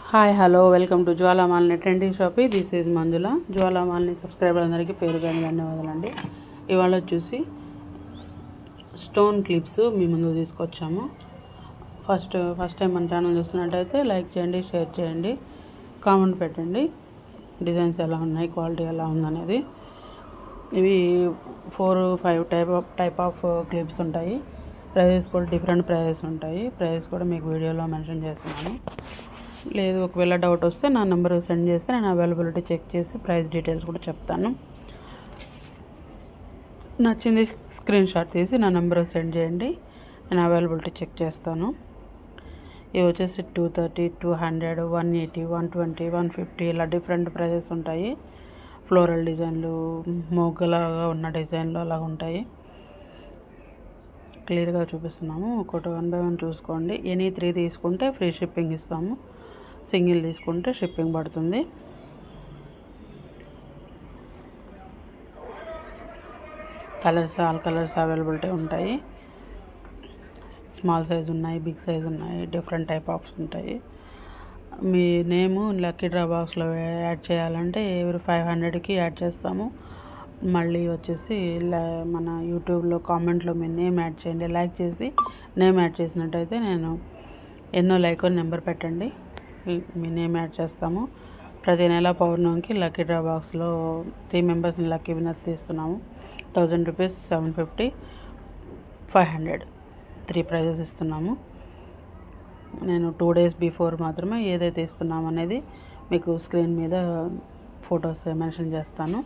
Hi hello welcome to Jwalamalini trending shoppy. This is Manjula. Jwalamalini subscriber అందరికీ పేరు కానీ ధన్యవాదాలండి. ఇవాళ వచ్చేసి స్టోన్ క్లిప్స్ మీ ముందు తీసుకొచ్చాము. ఫస్ట్ టైం మన ఛానల్ చూస్తున్నట్టయితే లైక్ చేయండి, షేర్ చేయండి, కామెంట్ పెట్టండి. డిజైన్స్ ఎలా ఉన్నాయి, క్వాలిటీ ఎలా ఉందనేది. ఇవి 4-5 టైప్ ఆఫ్ క్లిప్స్ ఉంటాయి. ప్రైజెస్ కూడా డిఫరెంట్ ప్రైజెస్ ఉంటాయి. ప్రైజెస్ కూడా మీకు వీడియోలో మెన్షన్ చేస్తున్నాను. లేదు ఒకవేళ డౌట్ వస్తే నా నెంబర్ సెండ్ చేస్తే నేను అవైలబిలిటీ చెక్ చేసి ప్రైస్ డీటెయిల్స్ కూడా చెప్తాను. నచ్చింది స్క్రీన్ షాట్ తీసి నా నెంబర్ సెండ్ చేయండి, నేను అవైలబిలిటీ చెక్ చేస్తాను. ఇవి వచ్చేసి 230, 200, 180, 120, 150 ఇలా డిఫరెంట్ ప్రైజెస్ ఉంటాయి. ఫ్లోరల్ డిజైన్లు, మొగ్గలాగా ఉన్న డిజైన్లు అలా ఉంటాయి. క్లియర్గా చూపిస్తున్నాము. ఒకటి 1 by 1 చూసుకోండి. ఎనీ 3 తీసుకుంటే ఫ్రీ షిప్పింగ్ ఇస్తాము. సింగిల్ తీసుకుంటే షిప్పింగ్ పడుతుంది. ఆల్ కలర్స్ అవైలబిలిటీ ఉంటాయి. స్మాల్ సైజ్ ఉన్నాయి, బిగ్ సైజ్ ఉన్నాయి, డిఫరెంట్ టైప్ ఆఫ్స్ ఉంటాయి. మీ నేము లక్కీ డ్రా బాక్స్లో యాడ్ చేయాలంటే ఎవరి 500కి యాడ్ చేస్తాము. మళ్ళీ వచ్చేసి మన యూట్యూబ్లో కామెంట్లో మీ నేమ్ యాడ్ చేయండి. లైక్ చేసి నేమ్ యాడ్ చేసినట్టయితే నేను ఎన్నో లైక్ నెంబర్ పెట్టండి, మీ నేమ్ యాడ్ చేస్తాము. ప్రతి నెల పౌర్ణమికి లక్కీ డ్రా బాక్స్లో 3 మెంబర్స్ని లక్కీ విన్నర్స్ తీస్తున్నాము. 1000 రూపీస్, 750, 500 3 ప్రైజెస్ ఇస్తున్నాము. నేను 2 days బిఫోర్ మాత్రమే ఏదైతే ఇస్తున్నాము అనేది మీకు స్క్రీన్ మీద ఫొటోస్ మెన్షన్ చేస్తాను,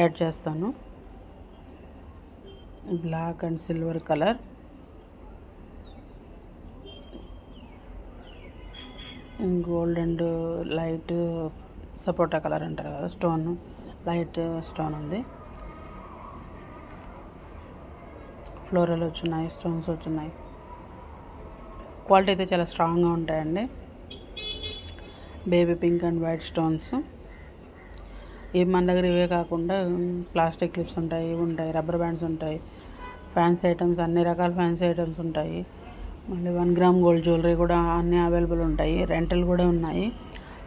యాడ్ చేస్తాను. Black and silver colour, gold and light సపోటా కలర్ అంటారు కదా, స్టోన్ లైట్ స్టోన్ ఉంది. ఫ్లోరల్ వచ్చున్నాయి, స్టోన్స్ వచ్చున్నాయి. క్వాలిటీ అయితే చాలా స్ట్రాంగ్గా ఉంటాయండి. Baby pink and white stones. ఇవి మన దగ్గర ఇవే కాకుండా ప్లాస్టిక్ క్లిప్స్ ఉంటాయి, ఇవి ఉంటాయి, రబ్బర్ బ్యాండ్స్ ఉంటాయి, ఫ్యాన్సీ ఐటమ్స్, అన్ని రకాల ఫ్యాన్సీ ఐటమ్స్ ఉంటాయి. మళ్ళీ 1 gram గోల్డ్ జ్యువెలరీ కూడా అన్నీ అవైలబుల్ ఉంటాయి. రెంటల్ కూడా ఉన్నాయి.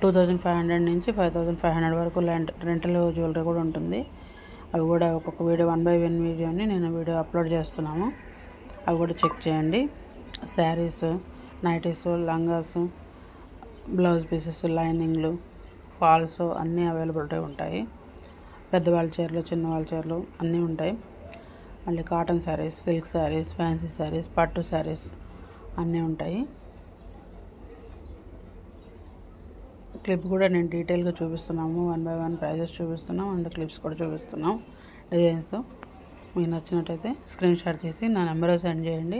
2500 నుంచి 5500 వరకు రెంటల్ జ్యువెలరీ కూడా ఉంటుంది. అవి కూడా ఒక్కొక్క వీడియో 1 by 1 వీడియోని నేను వీడియో అప్లోడ్ చేస్తున్నాము. అవి కూడా చెక్ చేయండి. Saris, nighties, langas, blouse pieces, లైనింగ్లు, ఫాల్స్ అన్నీ అవైలబిలిటీ ఉంటాయి. పెద్దవాళ్ళ చీరలు, చిన్నవాళ్ళ చీరలు అన్నీ ఉంటాయి. మళ్ళీ cotton saris, silk saris, fancy saris, పట్టు శారీస్ అన్నీ ఉంటాయి. క్లిప్ కూడా నేను డీటెయిల్గా చూపిస్తున్నాము. 1 by 1 ప్రైజెస్ చూపిస్తున్నాం అండ్ క్లిప్స్ కూడా చూపిస్తున్నాం, డిజైన్స్. మీకు నచ్చినట్టయితే స్క్రీన్ షాట్ తీసి నా నెంబర్ సెండ్ చేయండి,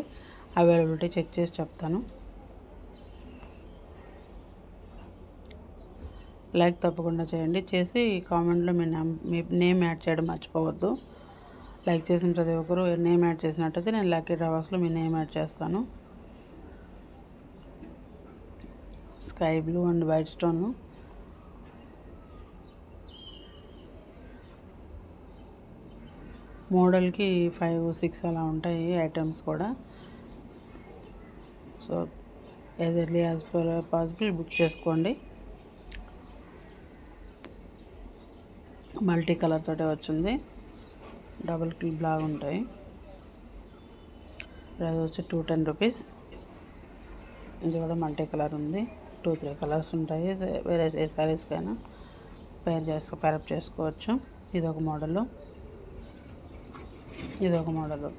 అవైలబిలిటీ చెక్ చేసి చెప్తాను. లైక్ తప్పకుండా చేయండి. చేసి కామెంట్లో మీ నేమ్ యాడ్ చేయడం మర్చిపోవద్దు. లైక్ చేసిన ప్రతి ఒక్కరు నేమ్ యాడ్ చేసినట్టయితే నేను లక్కీ డ్రా బాక్స్లో మీ నేమ్ యాడ్ చేస్తాను. Sky blue and white stone, మోడల్కి 5-6 అలా ఉంటాయి ఐటమ్స్ కూడా. So as early as possible book చేసుకోండి. మల్టీ కలర్ తోటే వచ్చింది, డబుల్ క్లిప్ లాగా ఉంటాయి. ప్రైస్ వచ్చి 210 రూపీస్. ఇది కూడా మల్టీ కలర్ ఉంది. 2-3 కలర్స్ ఉంటాయి. వేరే ఏ శారీస్కైనా పేరప్ చేసుకోవచ్చు. ఇదొక మోడలు, ఇదొక model.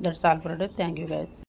That's all for today. Thank you guys.